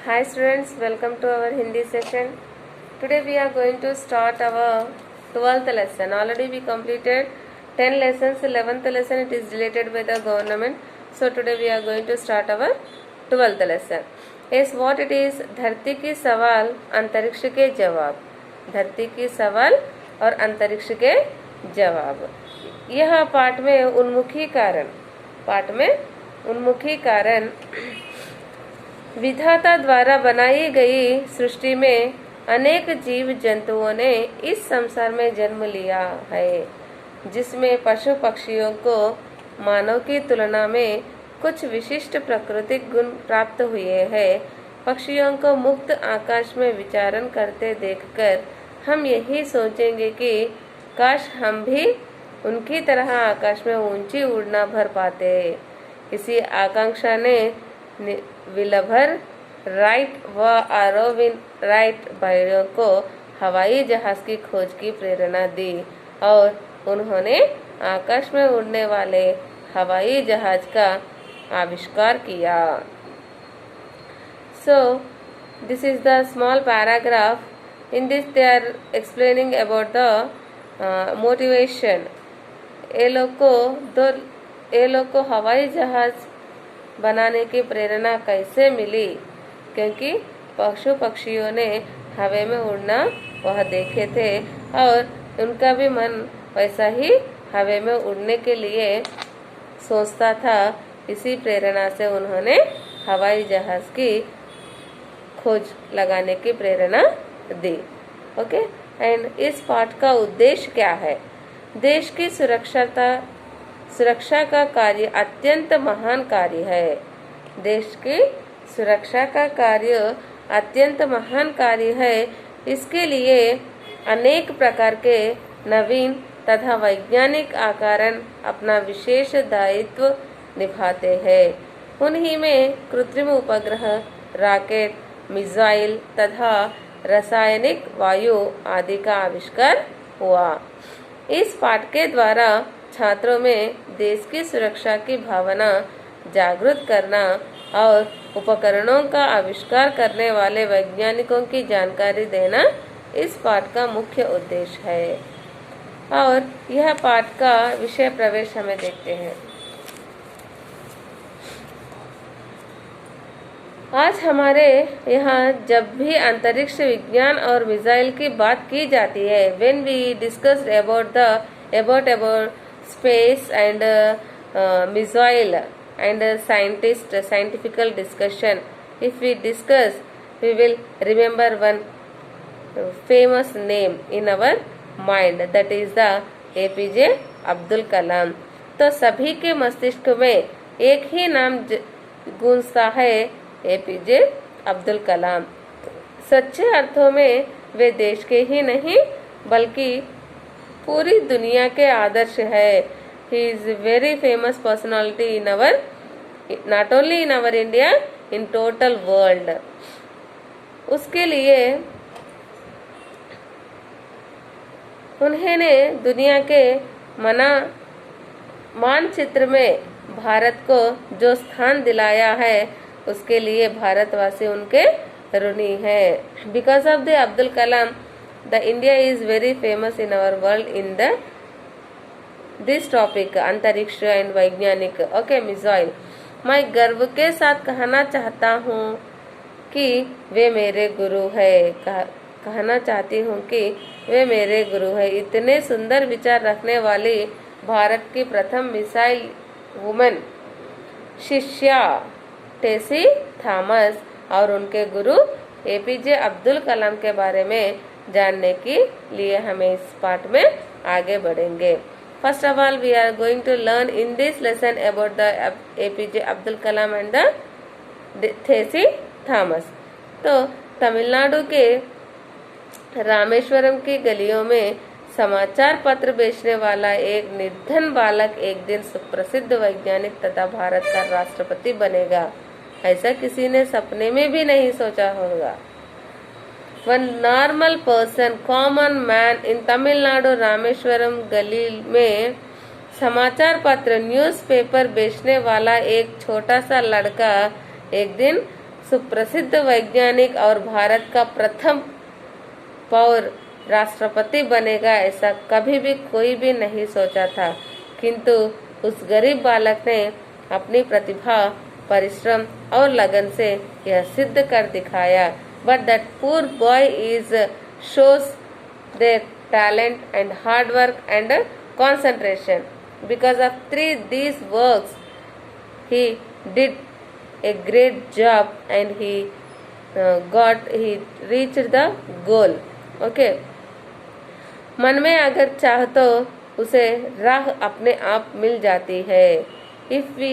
Hi students, welcome to our Hindi session. Today we are going to start our 12th lesson. Already we completed 10 lessons. 11th lesson it is related with the government. So today we are going to start our 12th lesson. Yes, what it is? धरती की सवाल अंतरिक्ष के जवाब. धरती की सवाल और अंतरिक्ष के जवाब. यह पाठ में उन्मुखी कारण विधाता द्वारा बनाई गई सृष्टि में अनेक जीव जंतुओं ने इस संसार में जन्म लिया है, जिसमें पशु पक्षियों को मानव की तुलना में कुछ विशिष्ट प्राकृतिक गुण प्राप्त हुए हैं। पक्षियों को मुक्त आकाश में विचरण करते देखकर हम यही सोचेंगे कि काश हम भी उनकी तरह आकाश में ऊंची उड़ना भर पाते। इसी आकांक्षा ने विलभर राइट व आरोविन राइट भाइयों को हवाई जहाज की खोज की प्रेरणा दी और उन्होंने आकाश में उड़ने वाले हवाई जहाज का आविष्कार किया। So this is the small paragraph. In this they are explaining about the motivation. ये लोग को हवाई जहाज बनाने की प्रेरणा कैसे मिली, क्योंकि पशु पक्षियों ने हवा में उड़ना वह देखे थे और उनका भी मन वैसा ही हवा में उड़ने के लिए सोचता था। इसी प्रेरणा से उन्होंने हवाई जहाज की खोज लगाने की प्रेरणा दी। ओके, एंड इस पाठ का उद्देश्य क्या है? देश की सुरक्षा का कार्य अत्यंत महान कार्य है। देश की सुरक्षा का कार्य अत्यंत महान कार्य है। इसके लिए अनेक प्रकार के नवीन तथा वैज्ञानिक आकारण अपना विशेष दायित्व निभाते हैं। उन्हीं में कृत्रिम उपग्रह, रॉकेट, मिसाइल तथा रासायनिक वायु आदि का आविष्कार हुआ। इस पाठ के द्वारा छात्रों में देश की सुरक्षा की भावना जागृत करना और उपकरणों का आविष्कार करने वाले वैज्ञानिकों की जानकारी देना इस पाठ का मुख्य उद्देश्य है। और यह पाठ का विषय प्रवेश हमें देखते हैं। आज हमारे यहाँ जब भी अंतरिक्ष विज्ञान और मिसाइल की बात की जाती है, when we discussed about space and missile and scientific discussion, if we discuss, we will remember one famous name in our mind, that is the APJ Abdul Kalam. तो सभी के मस्तिष्क में एक ही नाम गूंजता है, APJ अब्दुल कलाम। सच्चे अर्थों में वे देश के ही नहीं बल्कि पूरी दुनिया के आदर्श है। He is very famous personality in our, not only in our India, in total world. उसके लिए उन्होंने दुनिया के मानचित्र में भारत को जो स्थान दिलाया है, उसके लिए भारतवासी उनके ऋणी हैं। Because of the Abdul Kalam, the India is very famous in our world in this topic, अंतरिक्ष एंड वैज्ञानिक। Okay, missile. मैं गर्व के साथ कहना चाहता हूँ कि वे मेरे गुरु है। कहना चाहती हूँ कि वे मेरे गुरु है। इतने सुंदर विचार रखने वाली भारत की प्रथम मिसाइल वुमन शिष्या टेसी थॉमस और उनके गुरु APJ अब्दुल कलाम के बारे में जानने के लिए हमें इस पाठ में आगे बढ़ेंगे। First of all, we are going to learn in this lesson about the APJ Abdul Kalam and the Thesi Thomas. तो तमिलनाडु के रामेश्वरम की गलियों में समाचार पत्र बेचने वाला एक निर्धन बालक एक दिन सुप्रसिद्ध वैज्ञानिक तथा भारत का राष्ट्रपति बनेगा, ऐसा किसी ने सपने में भी नहीं सोचा होगा। One normal person, common man in Tamil Nadu, Rameswaram गली में समाचार पत्र न्यूज़पेपर बेचने वाला एक छोटा सा लड़का एक दिन सुप्रसिद्ध वैज्ञानिक और भारत का प्रथम पौर राष्ट्रपति बनेगा, ऐसा कभी भी कोई भी नहीं सोचा था। किंतु उस गरीब बालक ने अपनी प्रतिभा, परिश्रम और लगन से यह सिद्ध कर दिखाया। But that poor boy is shows their talent and hard work and concentration. Because of these works, he did a great job and he reached the goal. Okay. मन में अगर चाह तो उसे राह अपने आप मिल जाती है। If we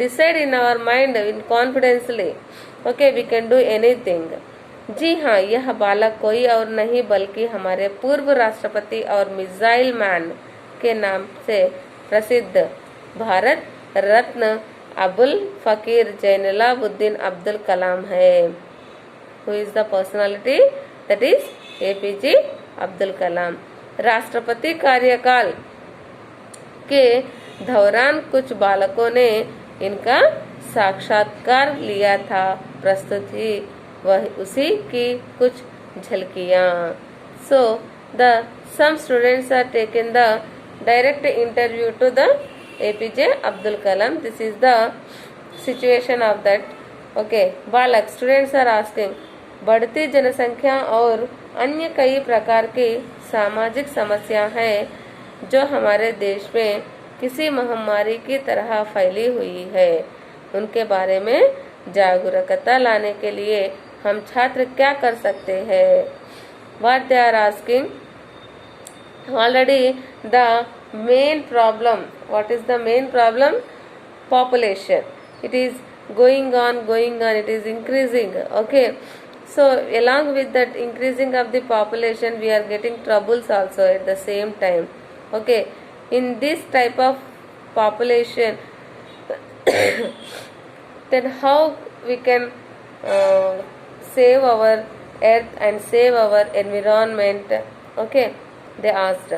decide in our mind in confidently, okay, we can do anything. जी हाँ, यह बालक कोई और नहीं बल्कि हमारे पूर्व राष्ट्रपति और मिसाइल मैन के नाम से प्रसिद्ध भारत रत्न अबुल फकीर जैनुलाब्दीन अब्दुल कलाम है। Who is the personality? That is APJ Abdul Kalam. राष्ट्रपति कार्यकाल के दौरान कुछ बालकों ने इनका साक्षात्कार लिया था। प्रस्तुत ही वह उसी की कुछ झलकियां। So the some students are taken the direct interview to the APJ Abdul Kalam. This is the situation of that. Okay, बालक स्टूडेंट्स आर आस्किंग, बढ़ती जनसंख्या और अन्य कई प्रकार की सामाजिक समस्या हैं जो हमारे देश में किसी महामारी की तरह फैली हुई है। उनके बारे में जागरूकता लाने के लिए हम छात्र क्या कर सकते हैं? What they are asking? Already the main problem. What is the main problem? Population. It is going on. It is increasing. Okay. So along with that increasing of the population, we are getting troubles also at the same time. Okay. In this type of population, then how we can save our earth and save our environment? Okay, they asked.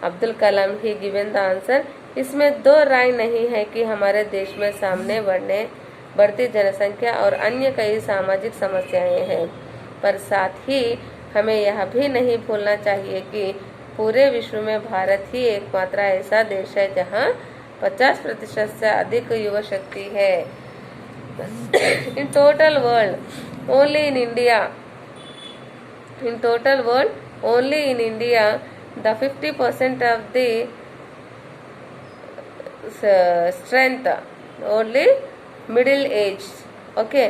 Abdul Kalam he given the answer. इसमें दो राय नहीं है कि हमारे देश में सामने बढ़ती जनसंख्या और अन्य कई सामाजिक समस्याएं हैं, पर साथ ही हमें यह भी नहीं भूलना चाहिए कि पूरे विश्व में भारत ही एकमात्र ऐसा देश है जहां 50% से अधिक युवा शक्ति है। In total world, only in India, the 50% of the strength only middle age. Okay,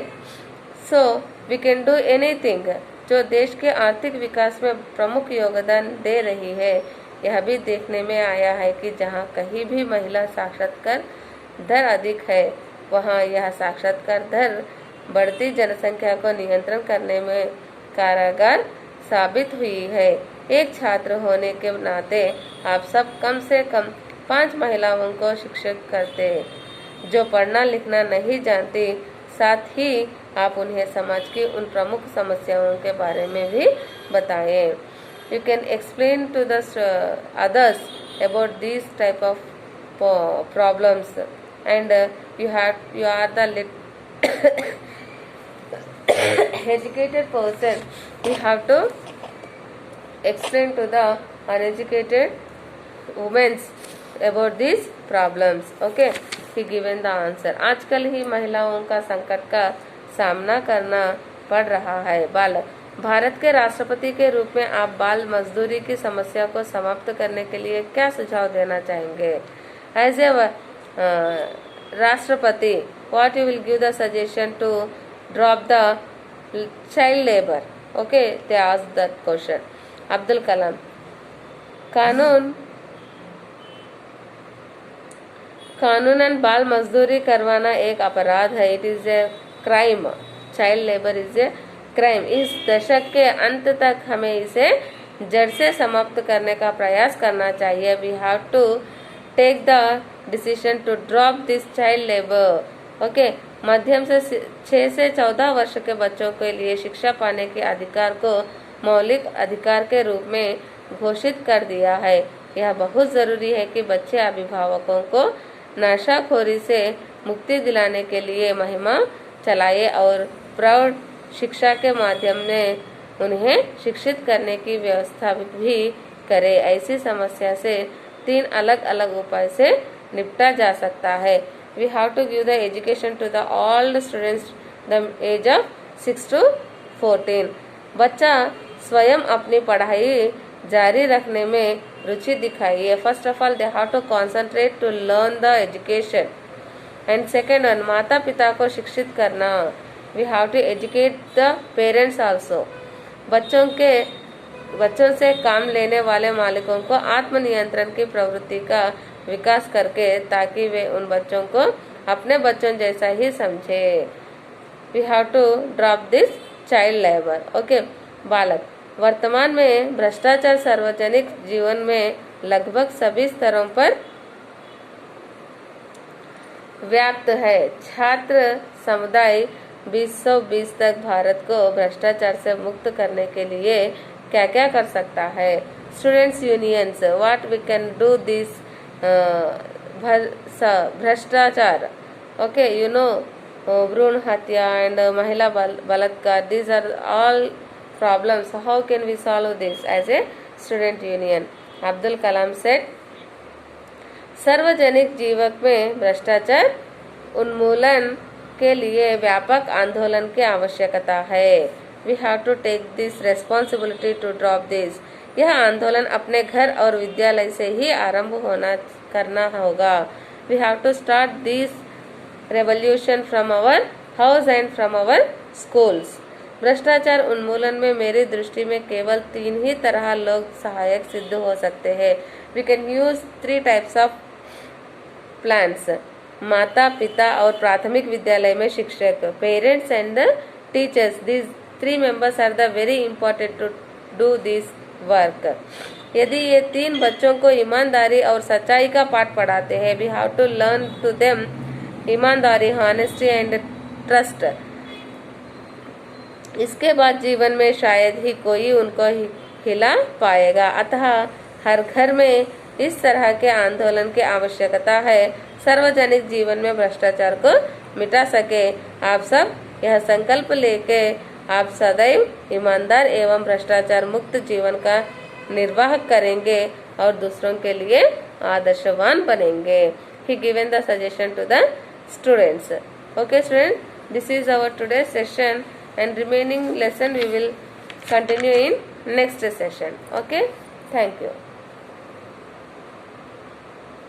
so we can do anything. जो देश के आर्थिक विकास में प्रमुख योगदान दे रही है। यह भी देखने में आया है कि जहां कहीं भी महिला साक्षरता दर अधिक है, वहां यह साक्षरता दर बढ़ती जनसंख्या को नियंत्रण करने में कारगर साबित हुई है। एक छात्र होने के नाते आप सब कम से कम 5 महिलाओं को शिक्षित करते जो पढ़ना लिखना नहीं जानती। साथ ही आप उन्हें समाज की उन प्रमुख समस्याओं के बारे में भी बताएं। You can explain to the others about these type of problems, and you are the educated person. You have to explain to the uneducated women about these problems. Okay, he given the answer. आजकल ही महिलाओं का संकट का सामना करना पड़ रहा है। बालक, भारत के राष्ट्रपति के रूप में आप बाल मजदूरी की समस्या को समाप्त करने के लिए क्या सुझाव देना चाहेंगे? एज ए राष्ट्रपति, what you will give the suggestion to drop the child labour? Okay, they asked that question. Abdul Kalam, कानूनन बाल मजदूरी करवाना एक अपराध है. It is a crime. Child labour is a crime. इस दशक के अंत तक हमें इसे जड़ से समाप्त करने का प्रयास करना चाहिए. We have to take the decision to drop this child labour. Okay, मध्यम से 6 से 14 वर्ष के बच्चों के लिए शिक्षा पाने के अधिकार को मौलिक अधिकार के रूप में घोषित कर दिया है. यह बहुत जरूरी है कि बच्चे अभिभावकों को नशाखोरी से मुक्ति दिलाने के लिए महिमा चलाए और प्रौढ़ शिक्षा के माध्यम में उन्हें शिक्षित करने की व्यवस्था भी करे। ऐसी समस्या से 3 अलग अलग उपाय से निपटा जा सकता है। We have to give the education to the all the students the age of 6 to 14। बच्चा स्वयं अपनी पढ़ाई जारी रखने में रुचि दिखाइए। First of all they have to concentrate to learn the education and second one माता पिता को शिक्षित करना। We have to educate the parents also. बच्चों से काम लेने वाले मालिकों को आत्मनियंत्रण की प्रवृत्ति का विकास करके ताकि वे उन बच्चों को अपने बच्चों जैसा ही समझे। We have to drop this child labour. Okay, बालक वर्तमान में भ्रष्टाचार सार्वजनिक जीवन में लगभग सभी स्तरों पर व्याप्त है। छात्र समुदाय 2020 तक भारत को भ्रष्टाचार से मुक्त करने के लिए क्या क्या कर सकता है? Students unions, what we can do this भ्रष्टाचार। ओके, यू नो भ्रूण हत्या एंड महिला बलात्कार, these are all problems. How can we solve this as a student union? Abdul Kalam said, सार्वजनिक जीवन में भ्रष्टाचार उन्मूलन के लिए व्यापक आंदोलन की आवश्यकता है। We have to take this responsibility to drop this। यह आंदोलन अपने घर और विद्यालय से ही आरंभ करना होगा। We have to start this revolution from our house and from our schools। भ्रष्टाचार उन्मूलन में मेरी दृष्टि में केवल 3 ही तरह लोग सहायक सिद्ध हो सकते हैं। We can use 3 types of plans। माता पिता और प्राथमिक विद्यालय में शिक्षक, parents and the teachers. These 3 members are the very important to do this work। यदि ये 3 बच्चों को ईमानदारी और सच्चाई का पाठ पढ़ाते हैं, we have to learn to them ईमानदारी, honesty and trust। इसके बाद जीवन में शायद ही कोई उनको हिला पाएगा। अतः हर घर में इस तरह के आंदोलन की आवश्यकता है, सार्वजनिक जीवन में भ्रष्टाचार को मिटा सके। आप सब यह संकल्प लेके आप सदैव ईमानदार एवं भ्रष्टाचार मुक्त जीवन का निर्वाह करेंगे और दूसरों के लिए आदर्शवान बनेंगे। He given the suggestion to the students। Okay students, this is our today's session and remaining lesson we will continue in next session। Okay, thank you।